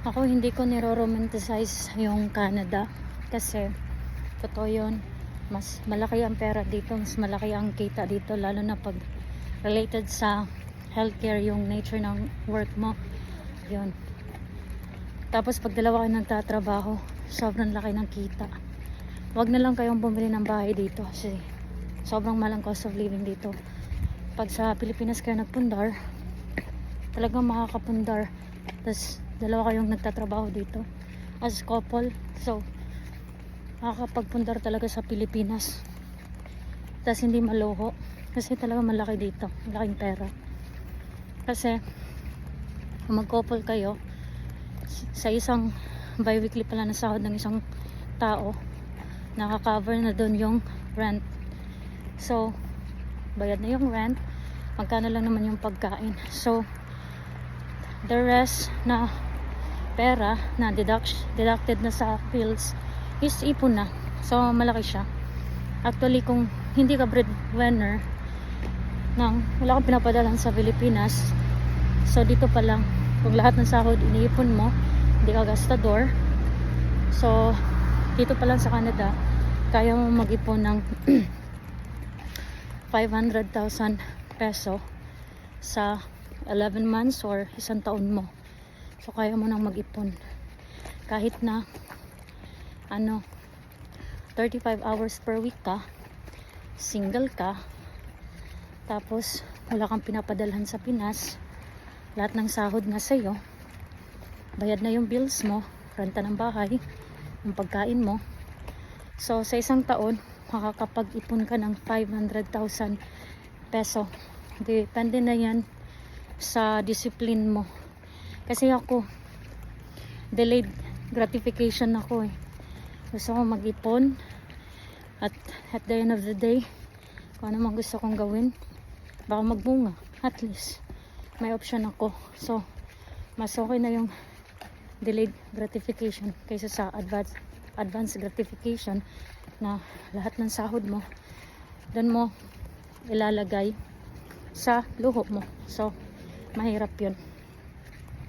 Ako hindi ko niro-romanticize yung Canada kasi totoo yun, mas malaki ang pera dito, mas malaki ang kita dito, lalo na pag related sa healthcare, yung nature ng work mo yun. Tapos pag dalawa kayo nagtatrabaho, sobrang laki ng kita. Wag na lang kayong bumili ng bahay dito kasi sobrang mahal ang cost of living dito. Pag sa Pilipinas kayo nagpundar, talagang makakapundar. Tapos dalawa kayong nagtatrabaho dito as couple, so makakapagpundar talaga sa Pilipinas. Tapos hindi maluho kasi talaga malaki dito, malaking pera. Kasi kung mag-couple kayo, sa isang bi-weekly pala na sahod ng isang tao, nakaka-cover na doon yung rent. So bayad na yung rent, magkano lang naman yung pagkain. So the rest na pera na deducted na sa bills is ipon na. So malaki siya. Actually, kung hindi ka breadwinner, wala kang pinapadalan sa Pilipinas, so dito pa lang, kung lahat ng sahod iniipon mo, hindi ka gastador, so dito pa lang sa Canada kaya mo mag-ipon ng 500,000 peso sa 11 months or isang taon mo. So kaya mo nang mag-ipon kahit na 35 hours per week ka, single ka, tapos wala kang pinapadalhan sa Pinas, lahat ng sahod na sa'yo, bayad na yung bills mo, renta ng bahay, yung pagkain mo. So sa isang taon makakapag-ipon ka ng 500,000 peso. Depende na yan sa discipline mo. Kasi ako, delayed gratification ako eh. Gusto ko mag-ipon at the end of the day, kung ano man gusto kong gawin, baka magbunga. At least may option ako. So mas okay na yung delayed gratification kaysa sa advanced gratification na lahat ng sahod mo doon mo ilalagay sa luho mo. So mahirap yun.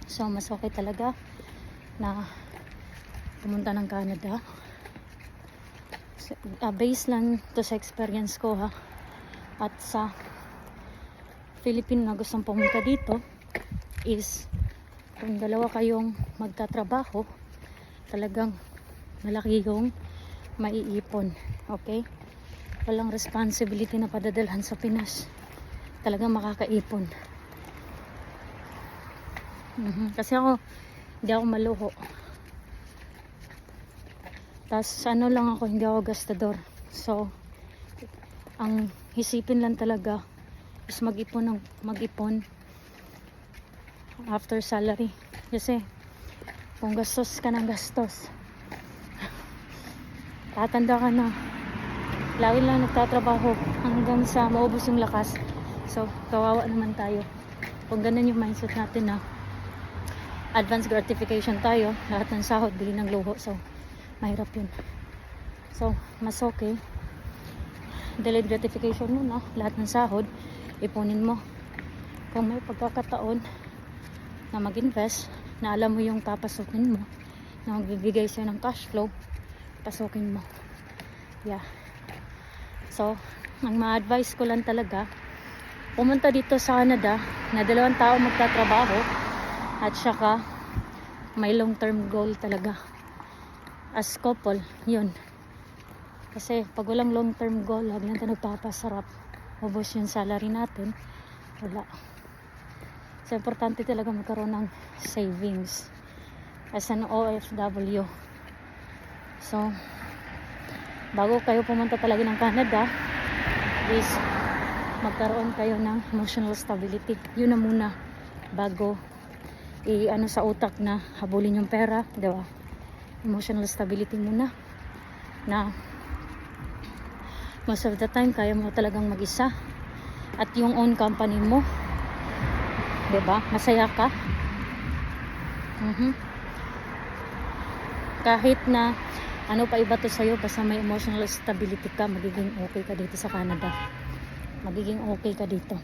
So mas okay talaga na pumunta ng Canada. Base lang to sa experience ko ha, at sa Philippine na gustong pumunta dito is kung dalawa kayong magtatrabaho, talagang malaki yung maiipon. Okay, walang responsibility na padadalhan sa Pinas, talagang makakaipon. Kasi ako hindi ako maluho, tas lang ako, hindi ako gastador. So ang isipin lang talaga is mag-ipon after salary. Kasi kung gastos ka ng gastos, tatanda ka na, lagi lang nagtatrabaho hanggang sa maubos yung lakas. So kawawa naman tayo kung ganun yung mindset natin na advance gratification tayo, lahat ng sahod bili ng luho. So mahirap yun. So mas okay delayed gratification muna, lahat ng sahod ipunin mo. Kung may pagkakataon na mag-invest na alam mo yung papasukin mo, na magbibigay sa'yo ng cash flow, pasukin mo. Yeah. So ang ma-advise ko lang talaga, pumunta dito sa Canada na dalawang tao magtatrabaho at saka may long term goal talaga as couple. Yun, kasi pag walang long term goal, lagi lang tayo nagpapasarap, ubos yung salary natin, wala. So importante talaga magkaroon ng savings as an OFW. So bago kayo pumunta talaga ng Canada is magkaroon kayo ng emotional stability. Yun na muna bago sa utak na habulin yung pera, diba? Emotional stability muna, na most of the time kaya mo talagang mag-isa at yung own company mo, diba? Masaya ka. Kahit na ano pa iba to sa'yo, basta may emotional stability ka, magiging okay ka dito sa Canada. Magiging okay ka dito.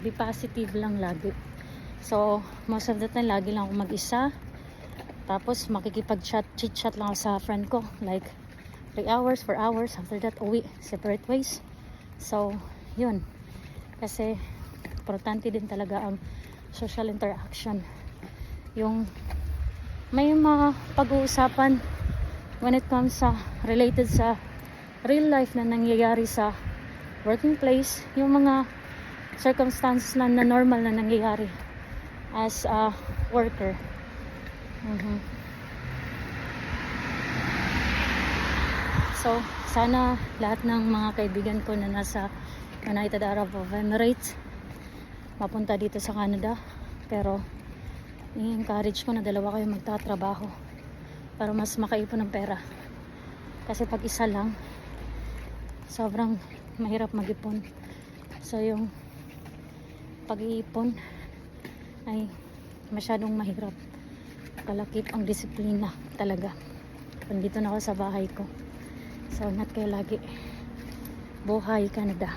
Be positive lang lagi. So most of the time lagi lang ako mag-isa, tapos chit-chat lang ako sa friend ko like 3 hours, 4 hours, after that uwi, separate ways. So yun, kasi importante din talaga ang social interaction, yung may mga pag-uusapan when it comes sa related sa real life na nangyayari sa working place, yung mga circumstances na normal na nangyayari as a worker. So sana lahat ng mga kaibigan ko na nasa United Arab Emirates mapunta dito sa Canada, pero i-encourage ko na dalawa kayo magtatrabaho para mas makaipon ng pera, kasi pag isa lang sobrang mahirap mag-ipon. So yung pag-iipon ay masyadong mahirap, kalakip ang disiplina talaga. Nandito na ako sa bahay ko, so ingat kayo lagi. Buhay Canada.